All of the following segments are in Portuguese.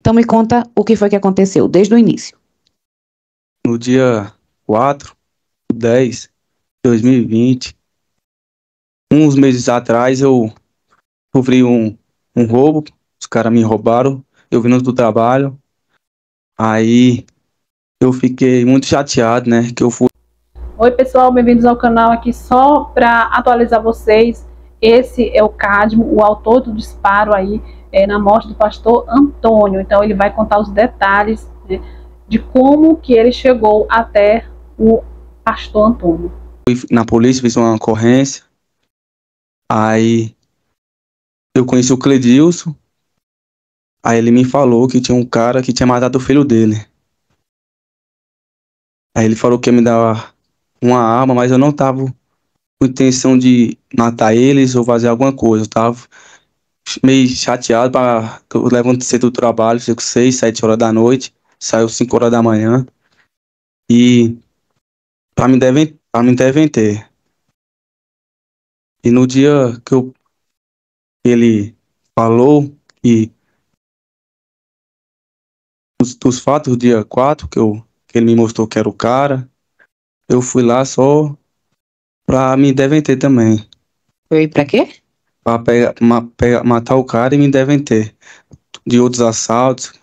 Então me conta o que foi que aconteceu, desde o início. No dia 4/10/2020, uns meses atrás, eu sofri um roubo. Os caras me roubaram, eu vindo do trabalho. Aí eu fiquei muito chateado, né? Que eu fui. Oi pessoal, bem-vindos ao canal. Aqui só para atualizar vocês, esse é o Cadmo, o autor do disparo aí na morte do pastor Antônio. Então ele vai contar os detalhes, né, de como que ele chegou até o pastor Antônio. Fui na polícia, fiz uma ocorrência. Aí eu conheci o Cledilson. Aí ele me falou que tinha um cara que tinha matado o filho dele. Aí ele falou que ia me dar uma arma, mas eu não tava com intenção de matar eles ou fazer alguma coisa. Eu tava meio chateado. Eu levanto cedo do trabalho, fico 6, 7 horas da noite, saio 5 horas da manhã. E pra me devem ter. E no dia que ele falou que dos fatos, dia 4 que ele me mostrou que era o cara, eu fui lá só pra me devem ter também. Foi pra quê? Pra matar o cara e me devem ter. De outros assaltos,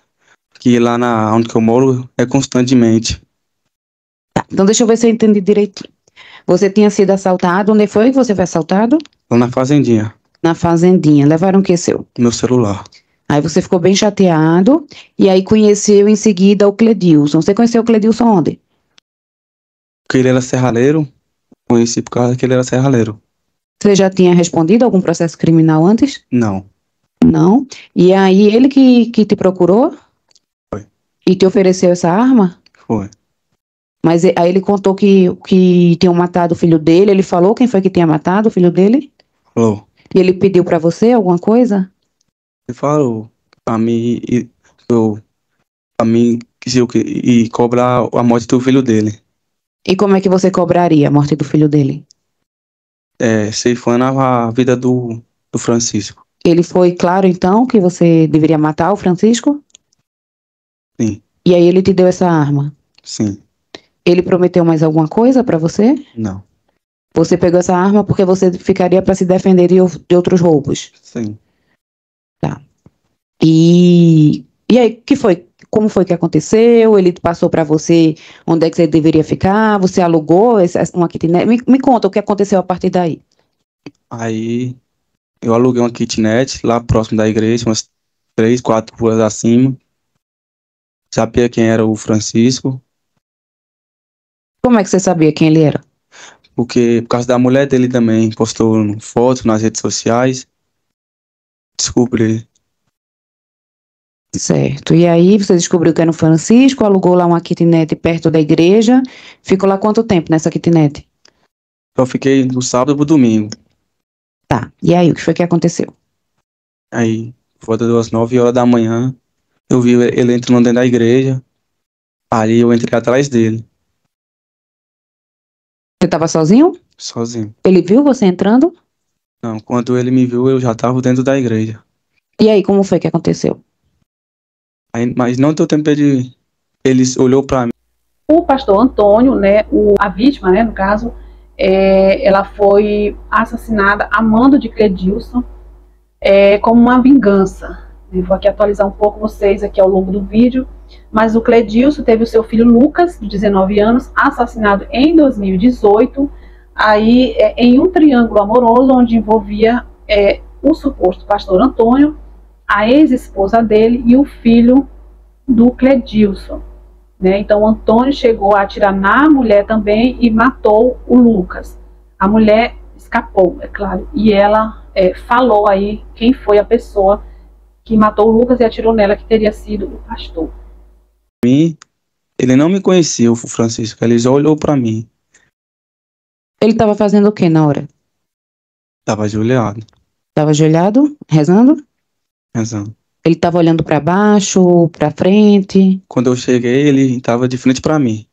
que lá onde que eu moro é constantemente. Tá, então deixa eu ver se eu entendi direitinho. Você tinha sido assaltado, onde foi que você foi assaltado? Lá na fazendinha, Na fazendinha, levaram o que seu? meu celular. Aí você ficou bem chateado, e aí conheceu em seguida o Cledilson. Você conheceu o Cledilson onde? Porque ele era serralheiro, conheci por causa que ele era serralheiro. Você já tinha respondido algum processo criminal antes? Não, Não. E aí ele que te procurou? Foi. E te ofereceu essa arma? foi. Mas aí ele contou que tinham matado o filho dele, ele falou quem foi que tinha matado o filho dele? Falou. E ele pediu pra você alguma coisa? Ele falou pra mim, e cobrar a morte do filho dele. E como é que você cobraria a morte do filho dele? Ceifando a vida do Francisco. Ele foi claro então que você deveria matar o Francisco? Sim, E aí ele te deu essa arma? sim, Ele prometeu mais alguma coisa pra você? não, Você pegou essa arma porque você ficaria pra se defender de outros roubos? sim. Tá. E aí, que foi? Como foi que aconteceu? Ele passou pra você onde é que você deveria ficar? Você alugou uma kitnet? Me conta o que aconteceu a partir daí. Aí eu aluguei uma kitnet lá próximo da igreja, umas 3, 4 ruas acima. Sabia quem era o Francisco, Como é que você sabia quem ele era? porque por causa da mulher dele também postou fotos nas redes sociais. Descobri. Certo. E aí você descobriu que era no Francisco, alugou lá uma kitnet perto da igreja. Ficou lá quanto tempo nessa kitnet? Eu fiquei do sábado pro domingo. Tá. E aí, o que foi que aconteceu? Aí, por volta das 9 horas da manhã, eu vi ele entrando dentro da igreja. Aí eu entrei atrás dele, Você estava sozinho? sozinho. Ele viu você entrando? Não, quando ele me viu, eu já tava dentro da igreja. E aí, como foi que aconteceu? Aí, mas não deu tempo de... Ele olhou pra mim. O pastor Antônio, né, a vítima, né, no caso, ela foi assassinada a mando de Cledilson, como uma vingança. Eu vou aqui atualizar um pouco vocês aqui ao longo do vídeo, mas o Cledilson teve o seu filho Lucas, de 19 anos, assassinado em 2018, aí em um triângulo amoroso onde envolvia o suposto pastor Antônio, a ex-esposa dele e o filho do Cledilson. Né? Então o Antônio chegou a atirar na mulher também e matou o Lucas. A mulher escapou, é claro, e ela falou aí quem foi a pessoa que matou o Lucas e atirou nela, que teria sido o pastor. Ele não me conhecia, o Francisco, ele só olhou pra mim. Ele estava fazendo o que na hora? Tava ajoelhado, Estava ajoelhado, rezando? rezando. Ele estava olhando para baixo, para frente? Quando eu cheguei, ele tava de frente pra mim.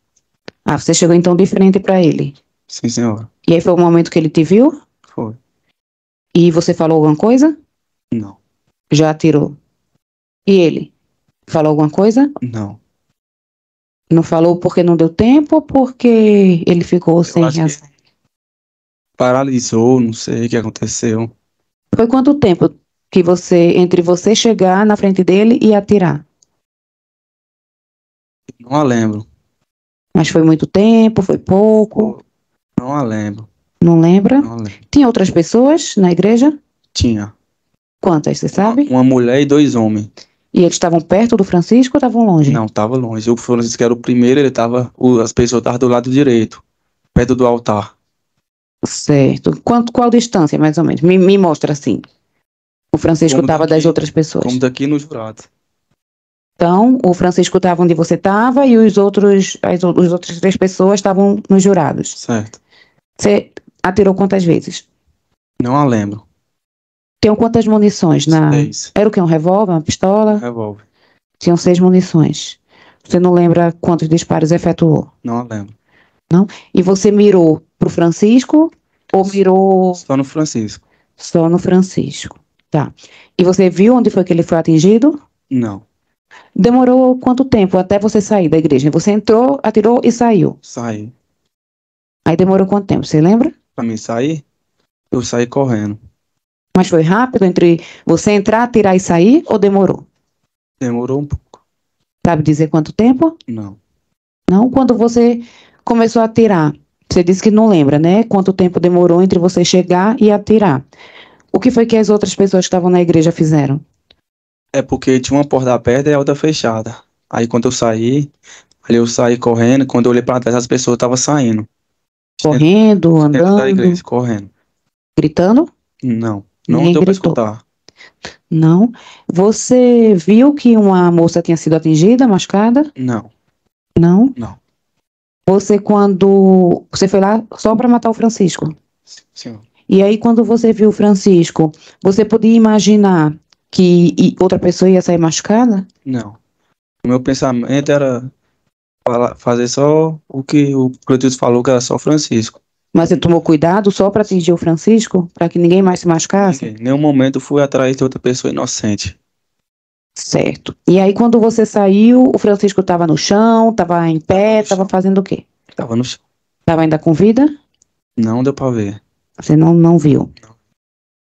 Ah, você chegou então de frente para ele. Sim, senhora. E aí foi o momento que ele te viu? Foi. E você falou alguma coisa? Não. Já atirou. E ele? Falou alguma coisa? Não. Não falou porque não deu tempo ou porque ele ficou sem acho que reação? Paralisou, não sei o que aconteceu. Foi quanto tempo que entre você chegar na frente dele e atirar? Não a lembro. Mas foi muito tempo, foi pouco? Não a lembro. Não lembra? Não a lembro. Tinha outras pessoas na igreja? Tinha. Quantas, você sabe? Uma mulher e 2 homens. E eles estavam perto do Francisco ou estavam longe? Não, tava longe. O Francisco era o primeiro, as pessoas estavam do lado direito, perto do altar. Certo. Qual distância, mais ou menos? Me mostra assim. O Francisco Como estava daqui- das outras pessoas. Como daqui no Jurado. Então, o Francisco estava onde você estava e as outras 3 pessoas estavam nos jurados. Certo. Você atirou quantas vezes? Não a lembro. Tinham quantas munições? 6. Era o quê? Um revólver? Uma pistola? Revólver. Tinham 6 munições. Você não lembra quantos disparos efetuou? Não a lembro. E você mirou pro Francisco ou mirou Só no Francisco. só no Francisco? Tá. E você viu onde foi que ele foi atingido? Não. Demorou quanto tempo até você sair da igreja? Você entrou, atirou e saiu. Saí. Aí demorou quanto tempo? Você lembra? Pra mim sair, eu saí correndo. Mas foi rápido entre você entrar, atirar e sair ou demorou? Demorou um pouco. Sabe dizer quanto tempo? Não. Não? Quando você começou a atirar, você disse que não lembra, né? Quanto tempo demorou entre você chegar e atirar? O que foi que as outras pessoas que estavam na igreja fizeram? É porque tinha uma porta aberta e a outra fechada. Aí quando eu saí correndo. Quando eu olhei pra trás, as pessoas estavam saindo. Correndo, Dentro da andando, igreja, correndo. gritando? Não. Ninguém Não deu pra gritou. escutar. Não. Você viu que uma moça tinha sido atingida, machucada? Não. Não. Não. Você foi lá só para matar o Francisco? Sim. E aí, quando você viu o Francisco, você podia imaginar que outra pessoa ia sair machucada? Não. O meu pensamento era fazer só o que o Cleiton falou, que era só Francisco. Mas você tomou cuidado só para atingir o Francisco? Para que ninguém mais se machucasse? Em nenhum momento fui atrás de outra pessoa inocente. Certo. E aí, quando você saiu, o Francisco estava no chão, estava em pé, estava fazendo o quê? Tava no chão. Estava ainda com vida? Não deu pra ver. Você não viu? Não.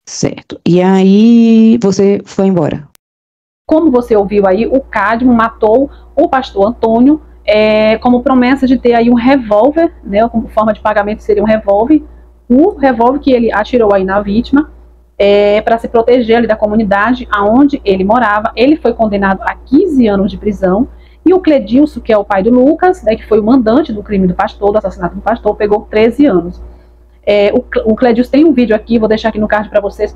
Certo. E aí, você foi embora? Como você ouviu aí, o Cadmo matou o pastor Antônio como promessa de ter aí um revólver, né, como forma de pagamento seria um revólver, o revólver que ele atirou aí na vítima, para se proteger ali da comunidade aonde ele morava. Ele foi condenado a 15 anos de prisão, e o Cledilson, que é o pai do Lucas, né, que foi o mandante do crime do pastor, do assassinato do pastor, pegou 13 anos. O Cledilson tem um vídeo aqui, vou deixar aqui no card para vocês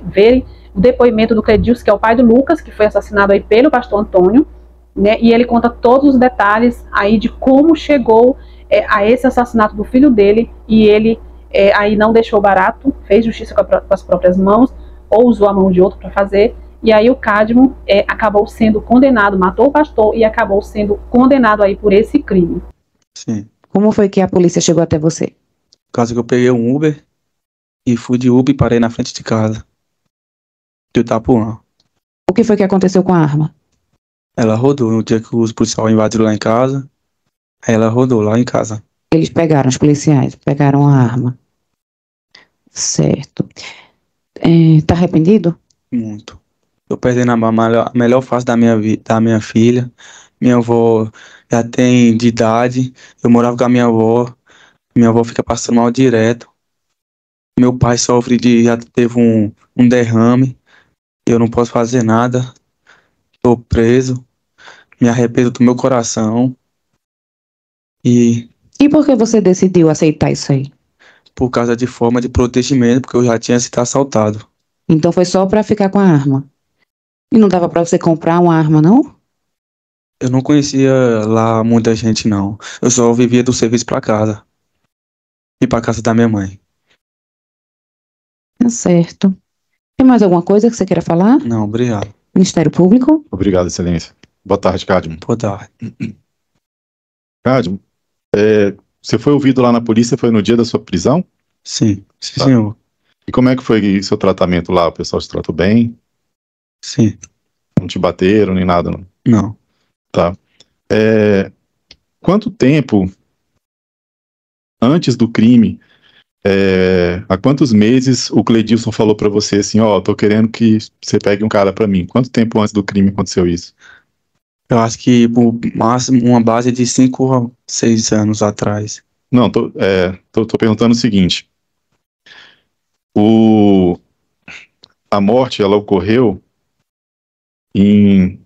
verem o depoimento do Cledilson, que é o pai do Lucas, que foi assassinado aí pelo pastor Antônio, né, e ele conta todos os detalhes aí de como chegou a esse assassinato do filho dele, e ele aí não deixou barato, fez justiça com as próprias mãos, ou usou a mão de outro para fazer, e aí o Cadmo acabou sendo condenado, matou o pastor e acabou sendo condenado aí por esse crime. Sim. Como foi que a polícia chegou até você? Por causa que eu peguei um Uber e fui de Uber e parei na frente de casa. De Itapuã. O que foi que aconteceu com a arma? Ela rodou no dia que os policiais invadiram lá em casa. Aí ela rodou lá em casa. Eles pegaram, os policiais, pegaram a arma. Certo. Tá arrependido? Muito. Tô perdendo a melhor fase da minha filha. Minha avó já tem de idade. Eu morava com a minha avó. Minha avó fica passando mal direto. Meu pai já teve um derrame. Eu não posso fazer nada. Tô preso. Me arrependo do meu coração. E por que você decidiu aceitar isso aí? por causa de forma de protegimento, porque eu já tinha sido assaltado. Então foi só pra ficar com a arma? E não dava pra você comprar uma arma, não? Eu não conhecia lá muita gente, não. Eu só vivia do serviço pra casa. E pra casa da minha mãe. Tá certo. Tem mais alguma coisa que você queira falar? Não, obrigado. Ministério Público? Obrigado, excelência. Boa tarde, Cadmo. Boa tarde. Cadmo, você foi ouvido lá na polícia, foi no dia da sua prisão? Sim, Tá. senhor. E como é que foi seu tratamento lá? O pessoal te tratou bem? Sim. Não te bateram nem nada, não? Não. Tá. Quanto tempo antes do crime, há quantos meses o Cledilson falou pra você assim, ó, tô querendo que você pegue um cara pra mim? Quanto tempo antes do crime aconteceu isso? Eu acho que por máximo uma base de 5 a 6 anos atrás. Não, tô perguntando o seguinte. O, a morte, ela ocorreu em...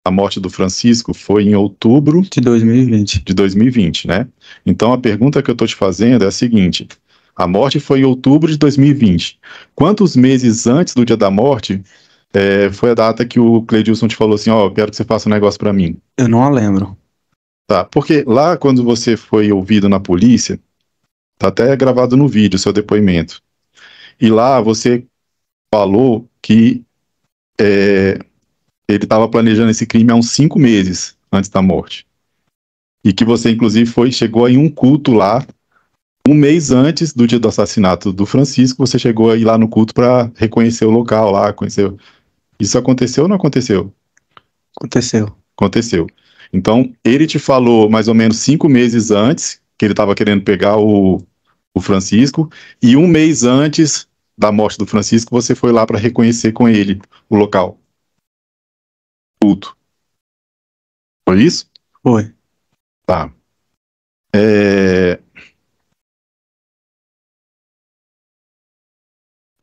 A morte do Francisco foi em outubro De 2020. de 2020, né? Então, a pergunta que eu tô te fazendo é a seguinte. A morte foi em outubro de 2020. Quantos meses antes do dia da morte foi a data que o Cledilson te falou assim, ó, eu quero que você faça um negócio pra mim? Eu não a lembro. Tá, porque lá quando você foi ouvido na polícia, tá até gravado no vídeo o seu depoimento. E lá você falou que ele estava planejando esse crime há uns 5 meses antes da morte. E que você, inclusive, chegou em um culto lá, um mês antes do dia do assassinato do Francisco, você chegou aí lá no culto para reconhecer o local lá, conhecer. Isso aconteceu ou não aconteceu? Aconteceu. Aconteceu. Então, ele te falou mais ou menos 5 meses antes que ele estava querendo pegar o Francisco, e um mês antes da morte do Francisco, você foi lá para reconhecer com ele o local. Culto. Foi isso? Foi. Tá.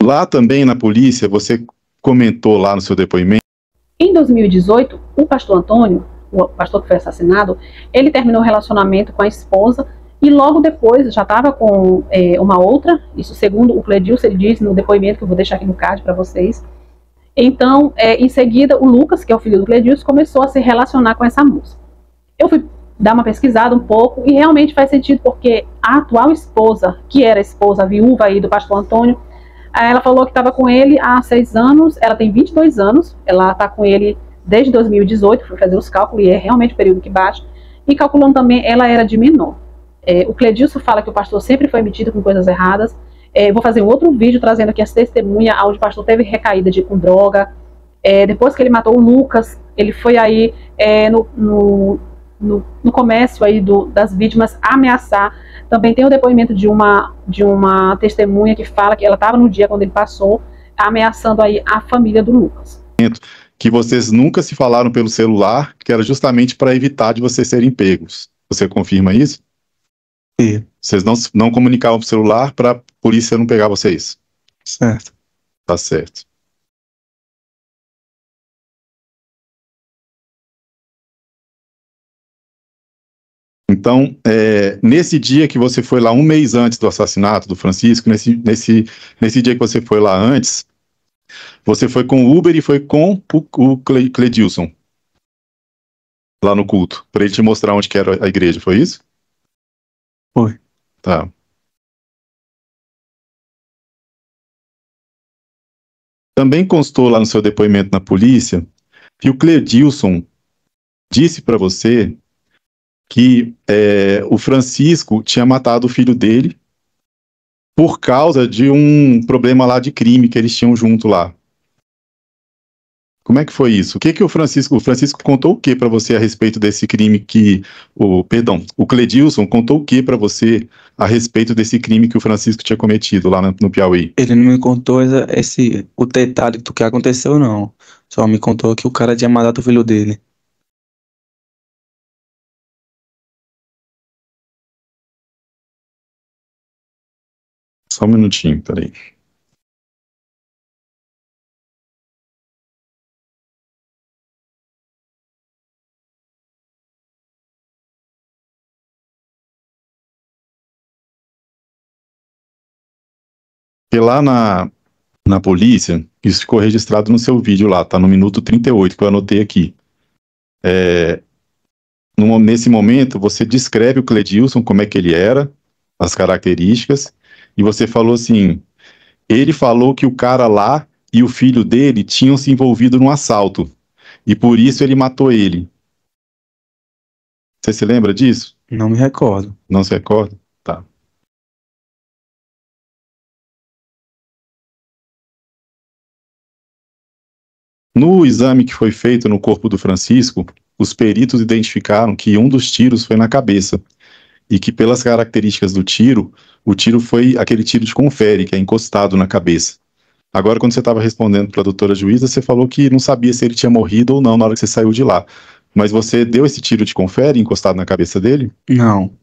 Lá também na polícia, você comentou lá no seu depoimento. Em 2018, o pastor Antônio, o pastor que foi assassinado, ele terminou o relacionamento com a esposa e logo depois já estava com uma outra, isso segundo o Cledilson, ele diz no depoimento, que eu vou deixar aqui no card para vocês. Então, em seguida, o Lucas, que é o filho do Cledilson, começou a se relacionar com essa moça. Eu fui dar uma pesquisada um pouco e realmente faz sentido, porque a atual esposa, que era a esposa viúva aí do pastor Antônio, ela falou que estava com ele há 6 anos, ela tem 22 anos, ela está com ele desde 2018, fui fazer os cálculos e é realmente o período que bate, e calculando também, ela era de menor. O Cledilson fala que o pastor sempre foi metido com coisas erradas. Vou fazer um outro vídeo trazendo aqui as testemunhas onde o pastor teve recaída com droga. Depois que ele matou o Lucas, ele foi aí no comércio aí das vítimas ameaçar. Também tem o depoimento de uma testemunha que fala que ela estava no dia quando ele passou, ameaçando aí a família do Lucas. Que vocês nunca se falaram pelo celular, que era justamente para evitar de vocês serem pegos. Você confirma isso? Sim. Vocês não comunicavam pro celular para a polícia não pegar vocês? Certo. Tá certo. Então, nesse dia que você foi lá um mês antes do assassinato do Francisco, nesse dia que você foi lá antes, você foi com o Uber e foi com o Cledilson lá no culto, para ele te mostrar onde que era a igreja, foi isso? Foi. Tá. Também constou lá no seu depoimento na polícia que o Cledilson disse para você que o Francisco tinha matado o filho dele por causa de um problema lá de crime que eles tinham junto lá. Como é que foi isso? O Francisco contou o que para você a respeito desse crime o Cledilson contou o que para você a respeito desse crime que o Francisco tinha cometido lá no Piauí? Ele não me contou o detalhe do que aconteceu, não. Só me contou que o cara tinha matado o filho dele. Só um minutinho, peraí. Porque lá na polícia, isso ficou registrado no seu vídeo lá, tá no minuto 38, que eu anotei aqui. Nesse momento, você descreve o Cledilson, como é que ele era, as características, e você falou assim, ele falou que o cara lá e o filho dele tinham se envolvido num assalto, e por isso ele matou ele. Você se lembra disso? Não me recordo. Não se recorda? Tá. No exame que foi feito no corpo do Francisco, os peritos identificaram que um dos tiros foi na cabeça e que pelas características do tiro, o tiro foi aquele tiro de confere, que é encostado na cabeça. Agora, quando você estava respondendo para a doutora juíza, você falou que não sabia se ele tinha morrido ou não na hora que você saiu de lá. Mas você deu esse tiro de confere encostado na cabeça dele? Não,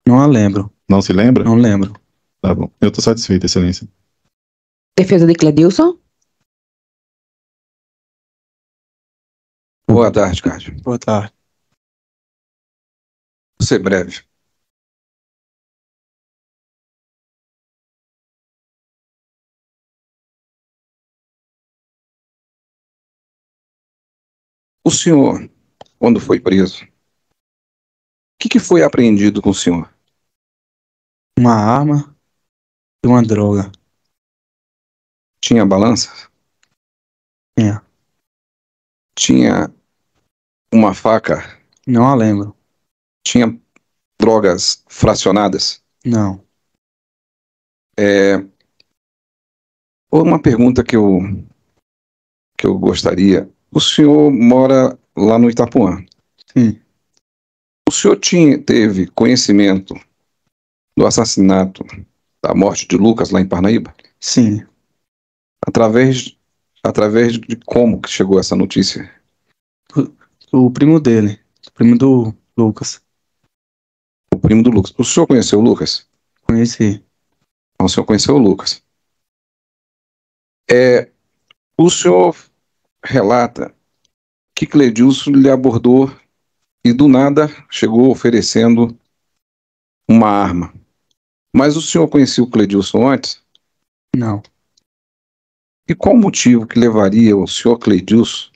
não a lembro. Não se lembra? Não lembro. Tá bom. Eu estou satisfeito, excelência. Defesa de Cledilson? Boa tarde, Cássio. Boa tarde. Vou ser breve. O senhor, quando foi preso, o que foi apreendido com o senhor? Uma arma e uma droga. Tinha balança? Tinha. Tinha uma faca? Não a lembro. Tinha drogas fracionadas? Não. Uma pergunta que eu gostaria. O senhor mora lá no Itapuã. Sim. O senhor teve conhecimento do assassinato, da morte de Lucas lá em Parnaíba? Sim. Através de como que chegou essa notícia? O primo dele. O primo do Lucas. O primo do Lucas. O senhor conheceu o Lucas? Conheci. Então, o senhor conheceu o Lucas. O senhor relata que Cledilson lhe abordou e do nada chegou oferecendo uma arma. Mas o senhor conhecia o Cledilson antes? Não. E qual o motivo que levaria o senhor Cledilson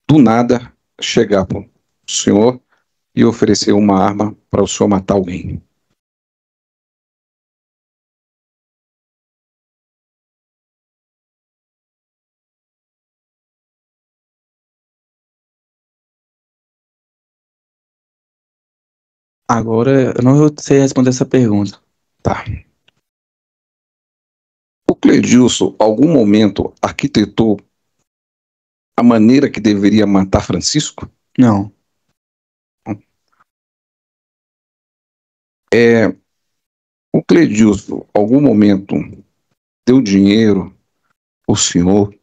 do nada chegar para o senhor e oferecer uma arma para o senhor matar alguém? Agora eu não sei responder essa pergunta. Tá. O Cledilson, algum momento, arquitetou a maneira que deveria matar Francisco? Não. O Cledilson, algum momento, deu dinheiro ao senhor?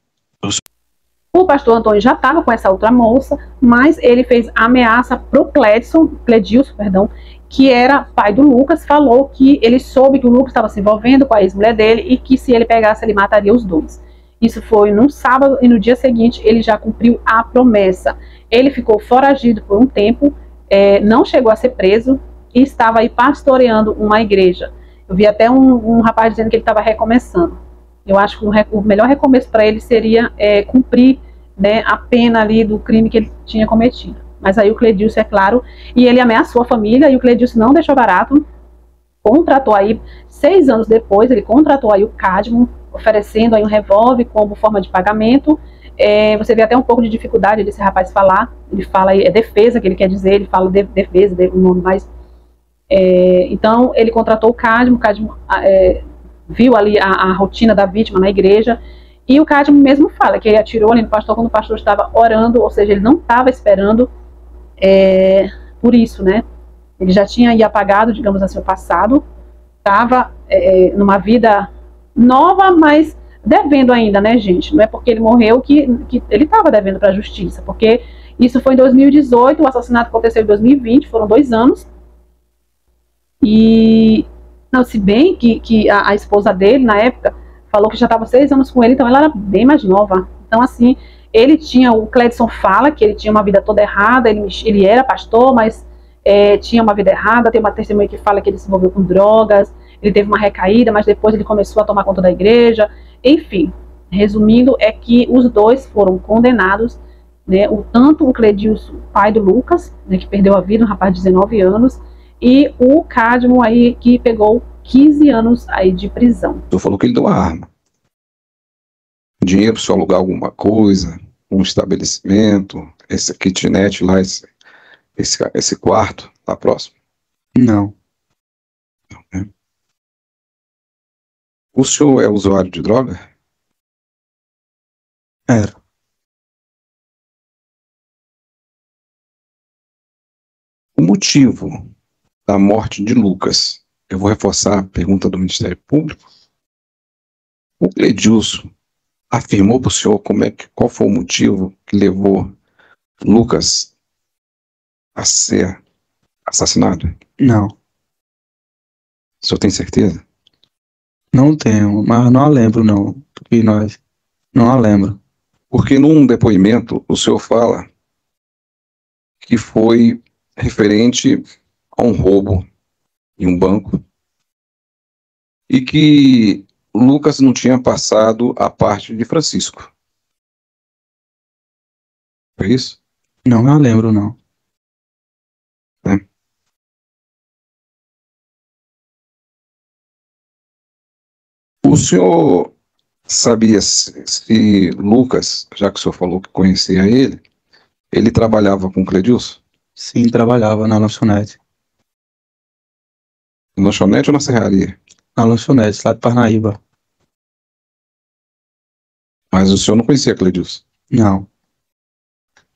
O pastor Antônio já estava com essa outra moça, mas ele fez ameaça pro Cledilson, que era pai do Lucas, falou que ele soube que o Lucas estava se envolvendo com a ex-mulher dele e que se ele pegasse, ele mataria os dois. Isso foi num sábado e no dia seguinte ele já cumpriu a promessa. Ele ficou foragido por um tempo, não chegou a ser preso e estava aí pastoreando uma igreja. Eu vi até um rapaz dizendo que ele estava recomeçando. Eu acho que o melhor recomeço para ele seria cumprir, né, a pena ali do crime que ele tinha cometido. Mas aí o Cledilson, é claro, e ele ameaçou a família, e o Cledilson não deixou barato, contratou aí, 6 anos depois, ele contratou aí o Cadmo, oferecendo aí um revólver como forma de pagamento. Você vê até um pouco de dificuldade desse rapaz falar, ele fala aí, é defesa que ele quer dizer, ele fala defesa, o nome mais... então ele contratou o Cadmo viu ali a rotina da vítima na igreja, e o Cadmo mesmo fala que ele atirou ali no pastor quando o pastor estava orando, ou seja, ele não estava esperando por isso, né? Ele já tinha aí apagado, digamos assim, o passado, estava numa vida nova, mas devendo ainda, né, gente? Não é porque ele morreu que ele estava devendo para a justiça, porque isso foi em 2018, o assassinato aconteceu em 2020, foram 2 anos, e não, se bem que a esposa dele, na época, falou que já estava 6 anos com ele, então ela era bem mais nova. Então, assim, ele tinha, o Cledson fala que ele tinha uma vida toda errada, ele era pastor, mas tinha uma vida errada. Tem uma testemunha que fala que ele se envolveu com drogas, ele teve uma recaída, mas depois ele começou a tomar conta da igreja. Enfim, resumindo, é que os dois foram condenados, né, tanto o Cledilson, pai do Lucas, né, que perdeu a vida, um rapaz de 19 anos, e o Cadmo aí, que pegou 15 anos aí de prisão. O senhor falou que ele deu a arma. Dinheiro para o senhor alugar alguma coisa, um estabelecimento, esse kitnet lá, esse quarto lá próximo? Não. Não, né? O senhor é usuário de droga? Era. o motivo da morte de Lucas. Eu vou reforçar a pergunta do Ministério Público. O Cledilson afirmou para o senhor qual foi o motivo que levou Lucas a ser assassinado? Não, O senhor tem certeza? não tenho, mas não a lembro, não. Porque nós não a lembro. Porque num depoimento o senhor fala que foi referente a um roubo em um banco e que Lucas não tinha passado a parte de Francisco. É isso? Não a lembro, não. O senhor sabia se Lucas, já que o senhor falou que conhecia ele trabalhava com Cledilson? Sim, trabalhava na lanchonete. Na lanchonete ou na serraria? Na lanchonete, lá de Parnaíba. Mas o senhor não conhecia Cledilson? Não.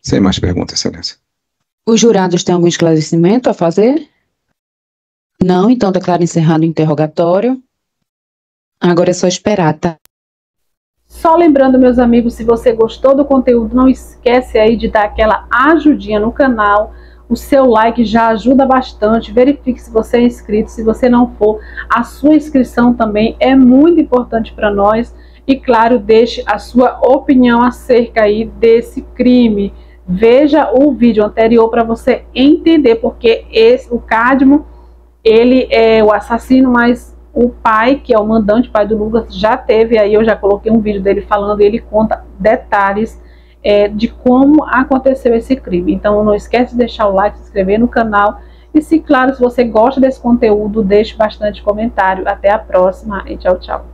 Sem mais perguntas, Excelência. Os jurados têm algum esclarecimento a fazer? Não, então declaro encerrado o interrogatório. Agora é só esperar, tá? Só lembrando, meus amigos, se você gostou do conteúdo, não esquece aí de dar aquela ajudinha no canal. O seu like já ajuda bastante. Verifique se você é inscrito. Se você não for, a sua inscrição também é muito importante para nós. E claro, deixe a sua opinião acerca aí desse crime. Veja o vídeo anterior para você entender porque o Cadmo, ele é o assassino, mas o pai, que é o mandante, pai do Lucas, já teve aí, eu já coloquei um vídeo dele falando, e ele conta detalhes de como aconteceu esse crime. Então não esquece de deixar o like, se inscrever no canal e, se claro, se você gosta desse conteúdo, deixe bastante comentário. Até a próxima e tchau, tchau.